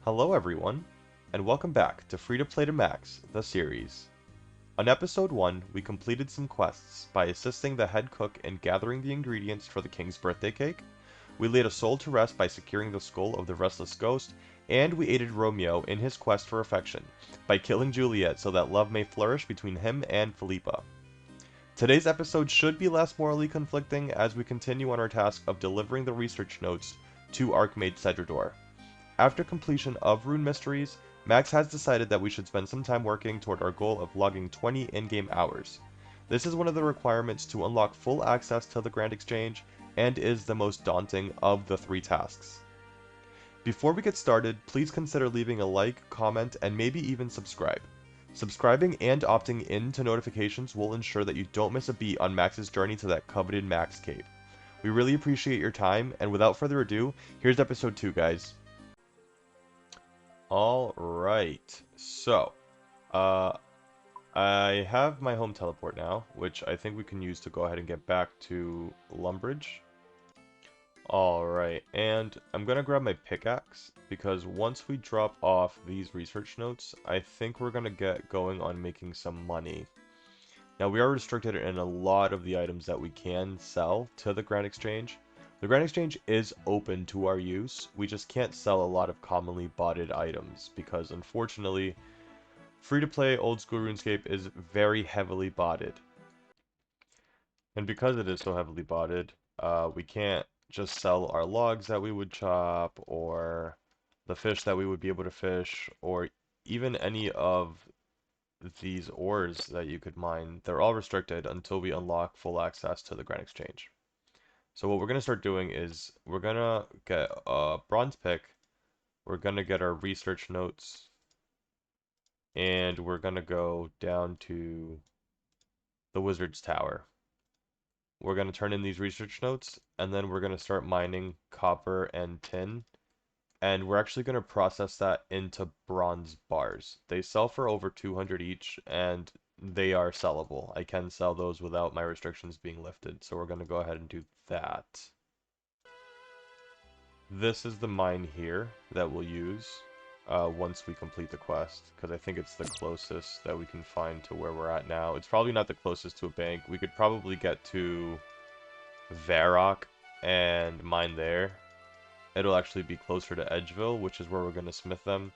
Hello everyone, and welcome back to Free to Play to Max, the series. On episode 1, we completed some quests by assisting the head cook in gathering the ingredients for the king's birthday cake, we laid a soul to rest by securing the skull of the restless ghost, and we aided Romeo in his quest for affection by killing Juliet so that love may flourish between him and Philippa. Today's episode should be less morally conflicting as we continue on our task of delivering the research notes to Archmage Cedrador. After completion of Rune Mysteries, Max has decided that we should spend some time working toward our goal of logging 20 in-game hours. This is one of the requirements to unlock full access to the Grand Exchange, and is the most daunting of the 3 tasks. Before we get started, please consider leaving a like, comment, and maybe even subscribe. Subscribing and opting in to notifications will ensure that you don't miss a beat on Max's journey to that coveted Max Cave. We really appreciate your time, and without further ado, here's episode 2, guys. Alright, so, I have my home teleport now, which I think we can use to go ahead and get back to Lumbridge. Alright, and I'm gonna grab my pickaxe, because once we drop off these research notes, I think we're gonna get going on making some money. Now, we are restricted in a lot of the items that we can sell to the Grand Exchange. The Grand Exchange is open to our use, we just can't sell a lot of commonly botted items, because unfortunately, free-to-play old school RuneScape is very heavily botted. And because it is so heavily botted, we can't just sell our logs that we would chop, or the fish that we would be able to fish, or even any of these ores that you could mine. They're all restricted until we unlock full access to the Grand Exchange. So what we're going to start doing is we're going to get a bronze pick, we're going to get our research notes, and we're going to go down to the Wizard's Tower. We're going to turn in these research notes, and then we're going to start mining copper and tin, and we're actually going to process that into bronze bars. They sell for over 200 each, and they are sellable. I can sell those without my restrictions being lifted, so we're going to go ahead and do that. This is the mine here that we'll use once we complete the quest, because I think it's the closest that we can find to where we're at now. It's probably not the closest to a bank. We could probably get to Varrock and mine there. It'll actually be closer to Edgeville, which is where we're going to smith them,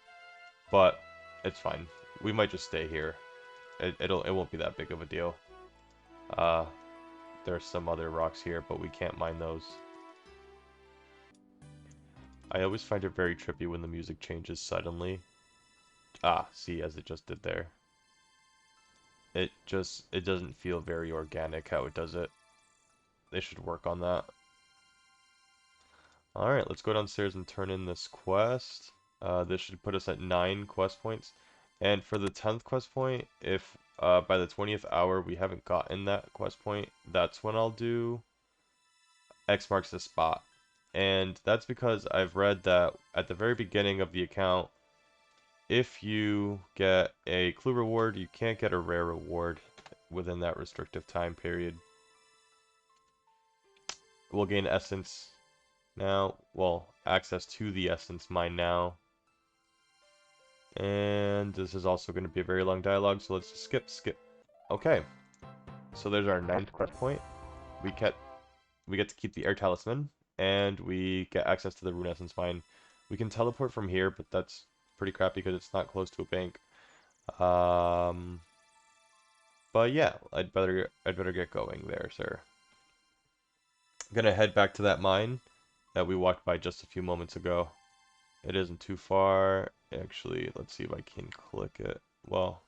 but it's fine. We might just stay here. It won't be that big of a deal. There's some other rocks here, but we can't mine those. I always find it very trippy when the music changes suddenly. Ah, see, as it just did there. It doesn't feel very organic how it does it. They should work on that. Alright, let's go downstairs and turn in this quest. This should put us at 9 quest points. And for the 10th quest point, if by the 20th hour we haven't gotten that quest point, that's when I'll do X marks the spot. And that's because I've read that at the very beginning of the account, if you get a clue reward, you can't get a rare reward within that restrictive time period. We'll gain essence now, well, access to the essence mine now. And this is also going to be a very long dialogue, so let's just skip. Okay, so there's our 9th quest point. We get to keep the air talisman, and we get access to the rune essence mine. We can teleport from here, but that's pretty crappy because it's not close to a bank. But yeah, I'd better get going there, sir. I'm gonna head back to that mine that we walked by just a few moments ago. It isn't too far. Actually, let's see if I can click it. Well,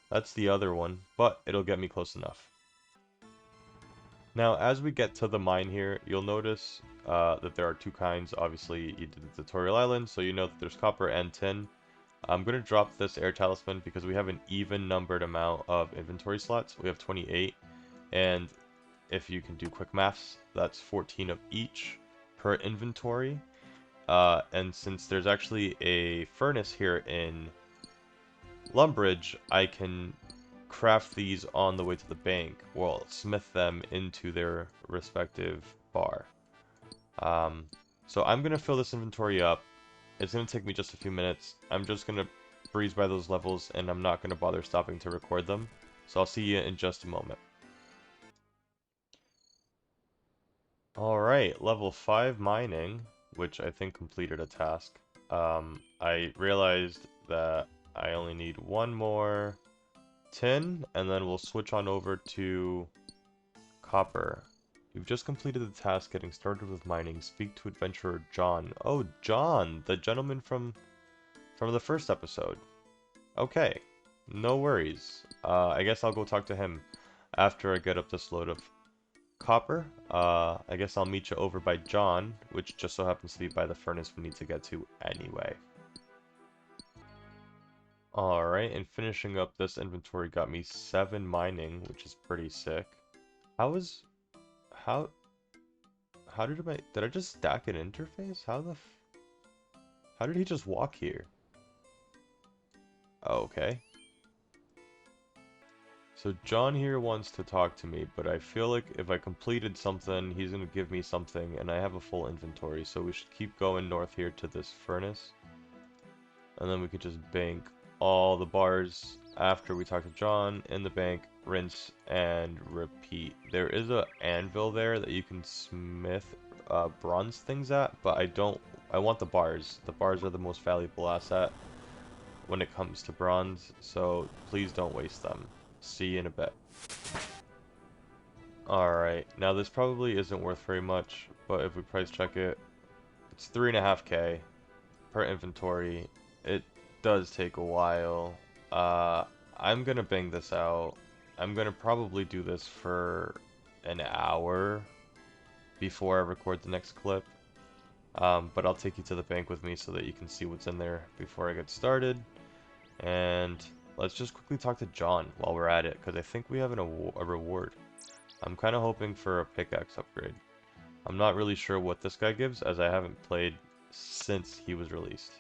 that's the other one, but it'll get me close enough. Now, as we get to the mine here, you'll notice that there are 2 kinds. Obviously, you did the tutorial island, so you know that there's copper and tin. I'm going to drop this air talisman because we have an even numbered amount of inventory slots. We have 28, and if you can do quick maths, that's 14 of each per inventory. And since there's actually a furnace here in Lumbridge, I can craft these on the way to the bank, well, smith them into their respective bar. So I'm going to fill this inventory up, It's going to take me just a few minutes. I'm just going to breeze by those levels, and I'm not going to bother stopping to record them. So I'll see you in just a moment. Alright, level 5 mining, which I think completed a task. I realized that I only need one more tin, and then we'll switch on over to copper. You've just completed the task getting started with mining. Speak to adventurer John. Oh, John, the gentleman from the first episode. Okay, no worries. I guess I'll go talk to him after I get up this load of copper. I guess I'll meet you over by John, which just so happens to be by the furnace we need to get to anyway. Alright, and finishing up this inventory got me 7 mining, which is pretty sick. How is... How... How did I just stack an interface? How did he just walk here? Oh, okay. So John here wants to talk to me, but I feel like if I completed something, he's going to give me something, and I have a full inventory, so we should keep going north here to this furnace. And then we could just bank all the bars after we talk to John in the bank, rinse, and repeat. There is a anvil there that you can smith bronze things at, but I want the bars. The bars are the most valuable asset when it comes to bronze, so please don't waste them. See you in a bit. Alright, now this probably isn't worth very much, but if we price check it, it's 3.5k per inventory. It does take a while. I'm gonna bang this out. I'm gonna probably do this for an hour before I record the next clip. But I'll take you to the bank with me so that you can see what's in there before I get started. And let's just quickly talk to John while we're at it, because I think we have a reward. I'm kind of hoping for a pickaxe upgrade. I'm not really sure what this guy gives, as I haven't played since he was released.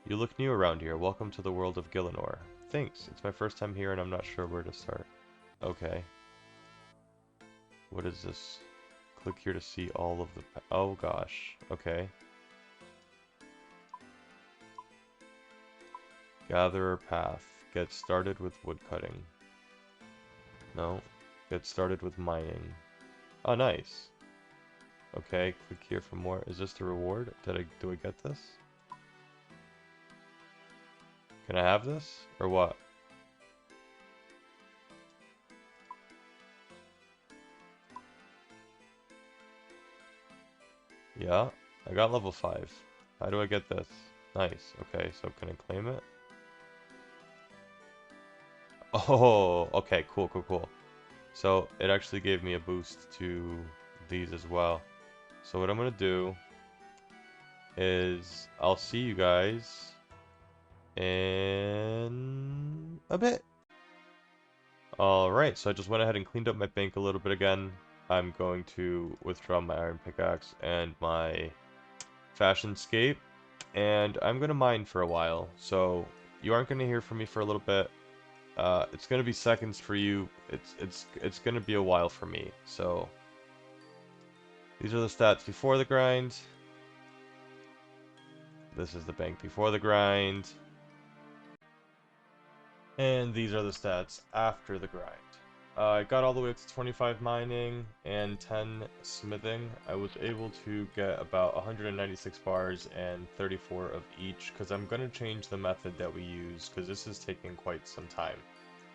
You look new around here. Welcome to the world of Gillinor. Thanks. It's my first time here and I'm not sure where to start. Okay. What is this? Click here to see all of the... Oh gosh. Okay. Gatherer path. Get started with woodcutting. No. Get started with mining. Oh, nice. Okay, click here for more. Is this the reward? Do I get this? Can I have this? Or what? Yeah, I got level 5. How do I get this? Nice. Okay, so can I claim it? Oh, okay, cool, cool, cool. So it actually gave me a boost to these as well. So what I'm gonna do is I'll see you guys in a bit. Alright, so I just went ahead and cleaned up my bank a little bit again. I'm going to withdraw my iron pickaxe and my fashion scape, and I'm gonna mine for a while. So you aren't gonna hear from me for a little bit. It's gonna be seconds for you. It's gonna be a while for me. So these are the stats before the grind. This is the bank before the grind. And these are the stats after the grind. I got all the way up to 25 mining and 10 smithing. I was able to get about 196 bars and 34 of each, because I'm going to change the method that we use, because this is taking quite some time.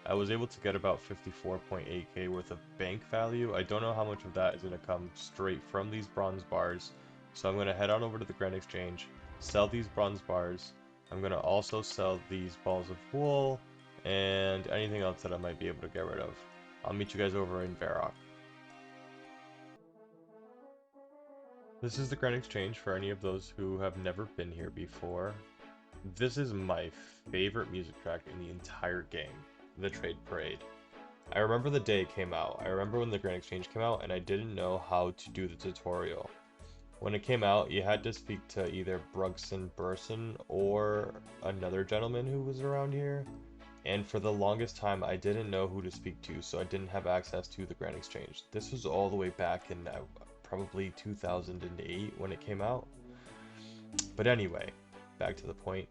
I was able to get about 54.8k worth of bank value. I don't know how much of that is going to come straight from these bronze bars, so I'm going to head on over to the Grand Exchange, sell these bronze bars. I'm going to also sell these balls of wool, and anything else that I might be able to get rid of. I'll meet you guys over in Varrock. This is the Grand Exchange for any of those who have never been here before. This is my favorite music track in the entire game, the Trade Parade. I remember the day it came out. I remember when the Grand Exchange came out and I didn't know how to do the tutorial. When it came out, you had to speak to either Brugson Burson or another gentleman who was around here. And for the longest time, I didn't know who to speak to, so I didn't have access to the Grand Exchange. This was all the way back in probably 2008 when it came out. But anyway, back to the point.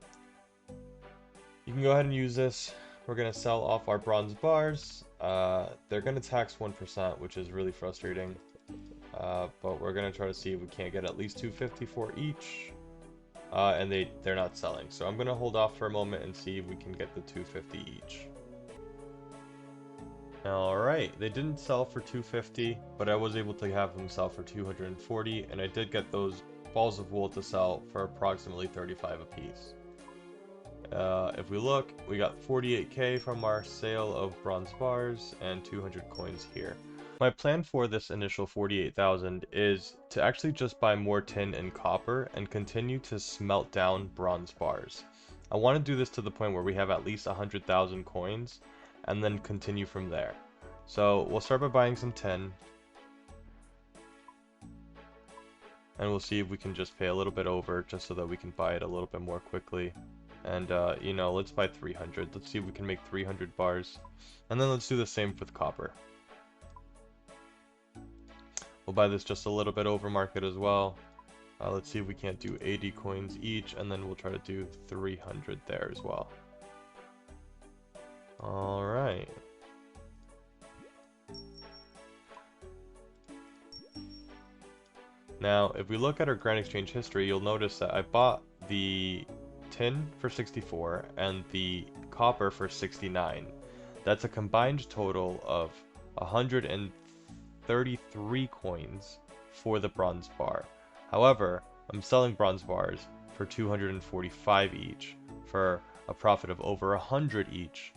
You can go ahead and use this. We're going to sell off our bronze bars. They're going to tax 1%, which is really frustrating. But we're going to try to see if we can't get at least 250 for each. And they're not selling. So I'm going to hold off for a moment and see if we can get the 250 each. Alright, they didn't sell for 250, but I was able to have them sell for 240, and I did get those balls of wool to sell for approximately 35 apiece. If we look, we got 48k from our sale of bronze bars and 200 coins here. My plan for this initial 48,000 is to actually just buy more tin and copper and continue to smelt down bronze bars. I want to do this to the point where we have at least 100,000 coins and then continue from there. So we'll start by buying some tin. And we'll see if we can just pay a little bit over just so that we can buy it a little bit more quickly. And, you know, let's buy 300. Let's see if we can make 300 bars. And then let's do the same with copper. We'll buy this just a little bit over market as well. Let's see if we can't do 80 coins each, and then we'll try to do 300 there as well. Alright. Now, if we look at our Grand Exchange history, you'll notice that I bought the tin for 64 and the copper for 69. That's a combined total of 133 coins for the bronze bar. However, I'm selling bronze bars for 245 each for a profit of over 100 each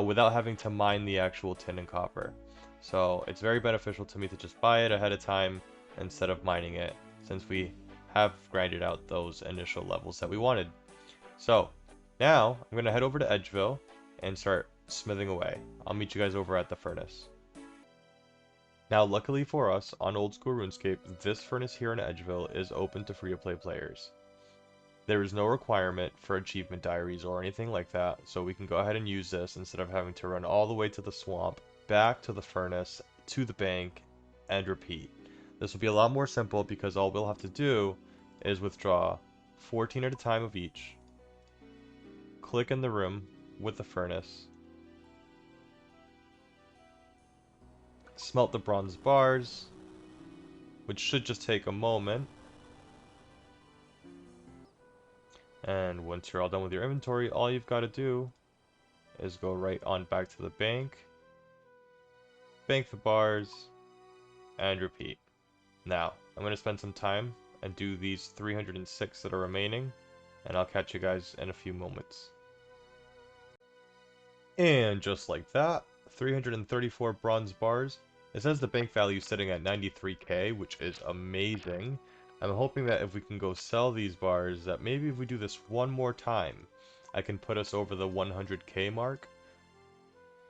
without having to mine the actual tin and copper. So it's very beneficial to me to just buy it ahead of time instead of mining it, since we have grinded out those initial levels that we wanted. So now I'm going to head over to Edgeville and start smithing away. I'll meet you guys over at the furnace. Now, luckily for us, on Old School RuneScape, this furnace here in Edgeville is open to free-to-play players. There is no requirement for achievement diaries or anything like that, so we can go ahead and use this instead of having to run all the way to the swamp, back to the furnace, to the bank, and repeat. This will be a lot more simple because all we'll have to do is withdraw 14 at a time of each, click in the room with the furnace, smelt the bronze bars, which should just take a moment. And once you're all done with your inventory, all you've got to do is go right on back to the bank, bank the bars, and repeat. Now, I'm going to spend some time and do these 306 that are remaining, and I'll catch you guys in a few moments. And just like that, 334 bronze bars. It says the bank value is sitting at 93k, which is amazing. I'm hoping that if we can go sell these bars, that maybe if we do this one more time, I can put us over the 100k mark.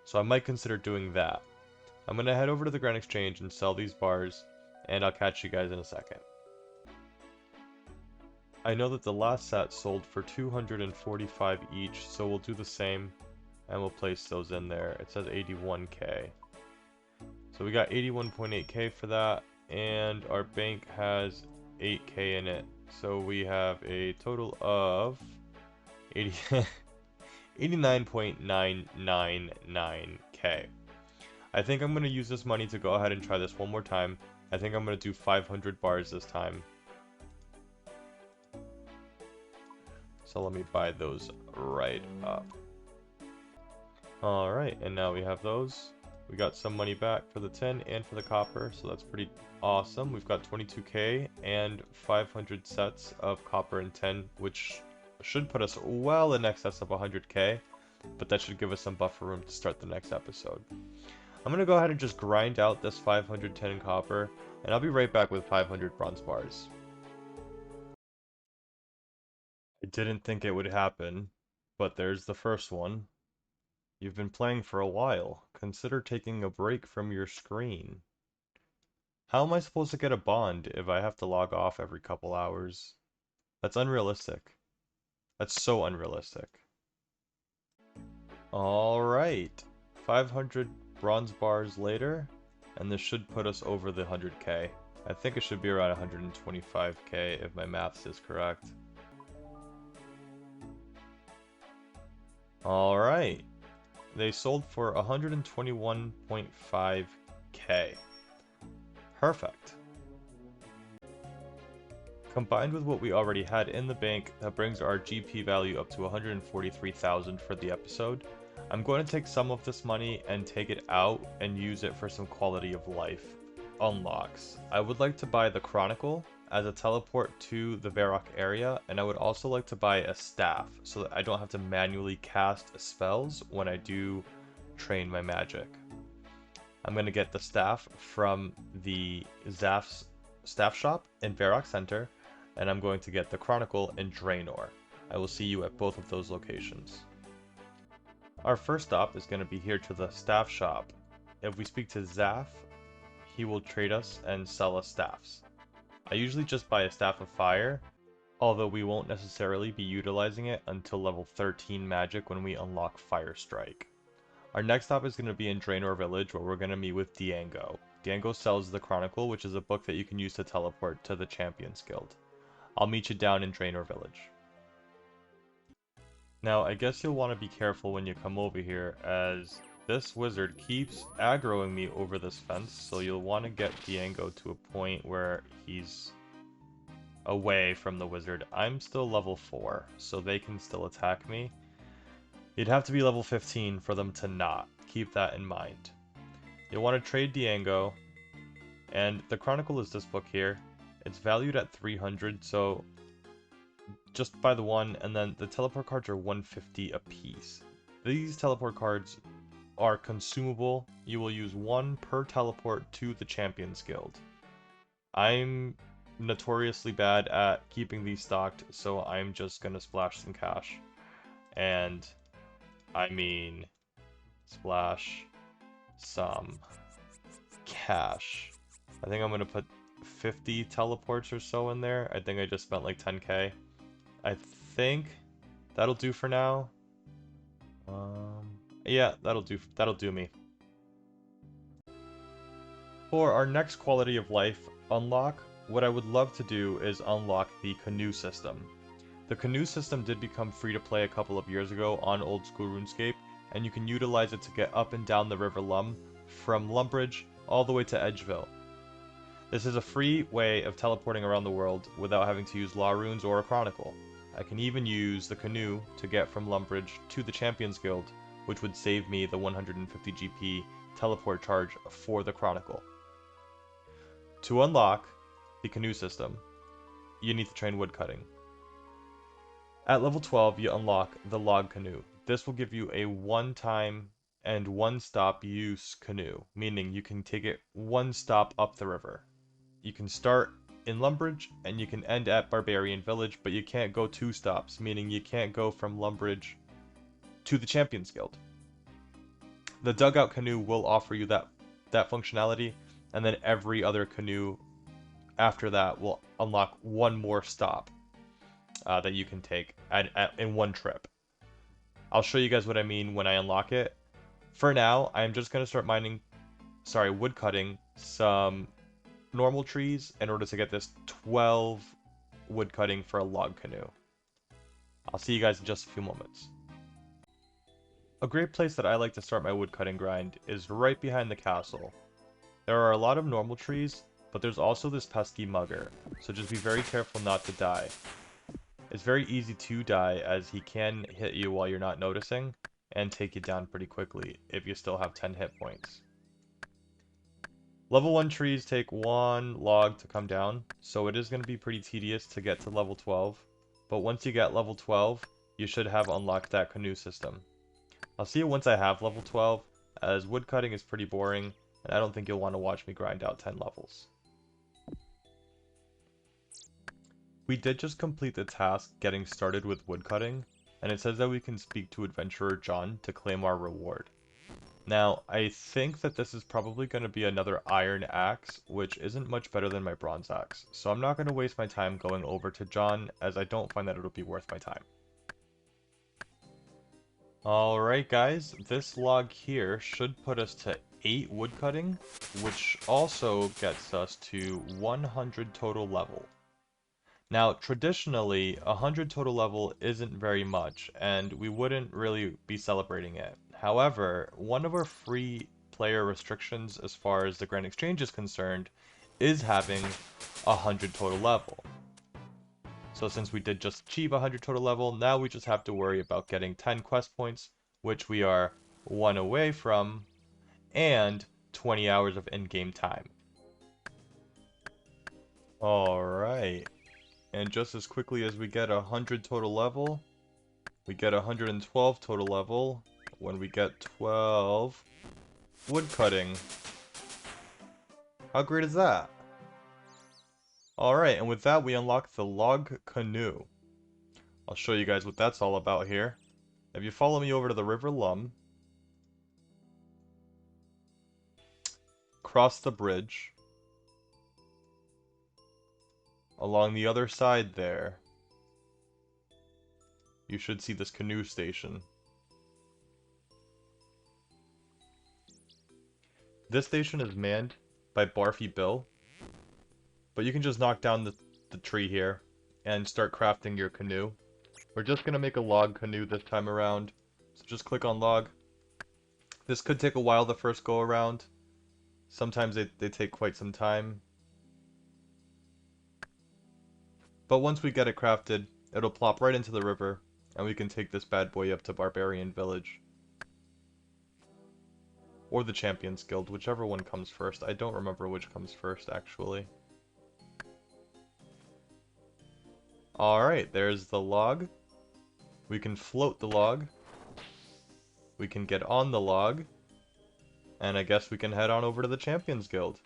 So I might consider doing that. I'm going to head over to the Grand Exchange and sell these bars, and I'll catch you guys in a second. I know that the last set sold for 245 each, so we'll do the same, and we'll place those in there. It says 81k. So we got 81.8k for that, and our bank has 8k in it. So we have a total of 89.999k. I think I'm going to use this money to go ahead and try this one more time. I think I'm going to do 500 bars this time. So let me buy those right up. Alright, and now we have those. We got some money back for the tin and for the copper, so that's pretty awesome. We've got 22k and 500 sets of copper and tin, which should put us well in excess of 100k, but that should give us some buffer room to start the next episode. I'm going to go ahead and just grind out this 500 tin and copper, and I'll be right back with 500 bronze bars. I didn't think it would happen, but there's the first one. You've been playing for a while. Consider taking a break from your screen. How am I supposed to get a bond if I have to log off every couple hours? That's unrealistic. That's so unrealistic. Alright. 500 bronze bars later, and this should put us over the 100k. I think it should be around 125k if my maths is correct. Alright. They sold for 121.5k. Perfect. Combined with what we already had in the bank, that brings our GP value up to 143,000 for the episode. I'm going to take some of this money and take it out and use it for some quality of life unlocks. I would like to buy the Chronicle as a teleport to the Varrock area, and I would also like to buy a staff so that I don't have to manually cast spells when I do train my magic. I'm going to get the staff from the Zaf's staff shop in Varrock Center, and I'm going to get the Chronicle in Draenor. I will see you at both of those locations. Our first stop is going to be here to the staff shop. If we speak to Zaf, he will trade us and sell us staffs. I usually just buy a Staff of Fire, although we won't necessarily be utilizing it until level 13 magic when we unlock Fire Strike. Our next stop is going to be in Draenor Village, where we're going to meet with Diango. Diango sells the Chronicle, which is a book that you can use to teleport to the Champions Guild. I'll meet you down in Draenor Village. Now, I guess you'll want to be careful when you come over here, as this wizard keeps aggroing me over this fence, so you'll want to get Diango to a point where he's away from the wizard. I'm still level 4, so they can still attack me. You'd have to be level 15 for them to not. Keep that in mind. You'll want to trade Diango, and the Chronicle is this book here. It's valued at 300, so just buy the one, and then the teleport cards are 150 apiece. These teleport cards are consumable. You will use one per teleport to the Champions Guild. I'm notoriously bad at keeping these stocked, so I'm just gonna splash some cash. And I mean, splash some cash. I think I'm gonna put 50 teleports or so in there. I think I just spent like 10k. I think that'll do for now. Yeah, that'll do me. For our next quality of life unlock, what I would love to do is unlock the Canoe system. The Canoe system did become free to play a couple of years ago on old school RuneScape, and you can utilize it to get up and down the River Lum from Lumbridge all the way to Edgeville. This is a free way of teleporting around the world without having to use Law Runes or a Chronicle. I can even use the Canoe to get from Lumbridge to the Champions Guild, which would save me the 150 GP teleport charge for the Chronicle. To unlock the Canoe system, you need to train woodcutting. At level 12, you unlock the Log Canoe. This will give you a one-time and one-stop use canoe, meaning you can take it one stop up the river. You can start in Lumbridge and you can end at Barbarian Village, but you can't go 2 stops, meaning you can't go from Lumbridge to the Champions Guild. The Dugout Canoe will offer you that functionality, and then every other canoe after that will unlock one more stop that you can take in one trip. I'll show you guys what I mean when I unlock it. For now, I'm just going to start woodcutting some normal trees in order to get this 12 woodcutting for a log canoe. I'll see you guys in just a few moments. A great place that I like to start my woodcutting grind is right behind the castle. There are a lot of normal trees, but there's also this pesky mugger, so just be very careful not to die. It's very easy to die, as he can hit you while you're not noticing, and take you down pretty quickly if you still have 10 hit points. Level 1 trees take 1 log to come down, so it is going to be pretty tedious to get to level 12, but once you get level 12, you should have unlocked that canoe system. I'll see you once I have level 12, as woodcutting is pretty boring, and I don't think you'll want to watch me grind out 10 levels. We did just complete the task getting started with woodcutting, and it says that we can speak to Adventurer John to claim our reward. Now, I think that this is probably going to be another iron axe, which isn't much better than my bronze axe, so I'm not going to waste my time going over to John, as I don't find that it'll be worth my time. Alright guys, this log here should put us to 8 woodcutting, which also gets us to 100 total level. Now, traditionally, 100 total level isn't very much, and we wouldn't really be celebrating it. However, one of our free player restrictions as far as the Grand Exchange is concerned is having 100 total level. So since we did just achieve 100 total level, now we just have to worry about getting 10 quest points, which we are 1 away from, and 20 hours of in-game time. Alright. And just as quickly as we get 100 total level, we get 112 total level when we get 12 woodcutting. How great is that? Alright, and with that we unlock the log canoe. I'll show you guys what that's all about here. If you follow me over to the River Lum, cross the bridge, along the other side there, you should see this canoe station. This station is manned by Barfy Bill, but you can just knock down the tree here and start crafting your canoe. We're just going to make a log canoe this time around, so just click on log. This could take a while the first go around. Sometimes they take quite some time. But once we get it crafted, it'll plop right into the river, and we can take this bad boy up to Barbarian Village. Or the Champions Guild, whichever one comes first. I don't remember which comes first, actually. Alright, there's the log. We can float the log. We can get on the log. And I guess we can head on over to the Champions Guild.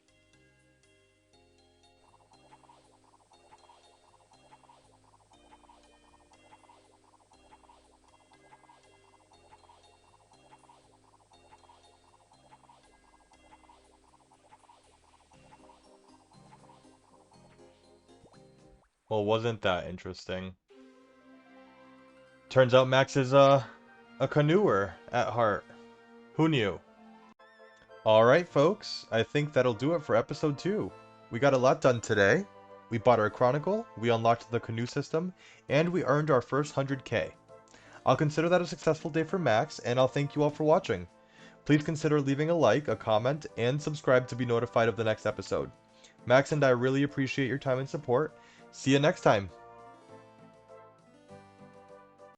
Well, wasn't that interesting? Turns out Max is a canoeer at heart. Who knew? Alright folks, I think that'll do it for episode 2. We got a lot done today. We bought our Chronicle, we unlocked the canoe system, and we earned our first 100k. I'll consider that a successful day for Max, and I'll thank you all for watching. Please consider leaving a like, a comment, and subscribe to be notified of the next episode. Max and I really appreciate your time and support. See you next time!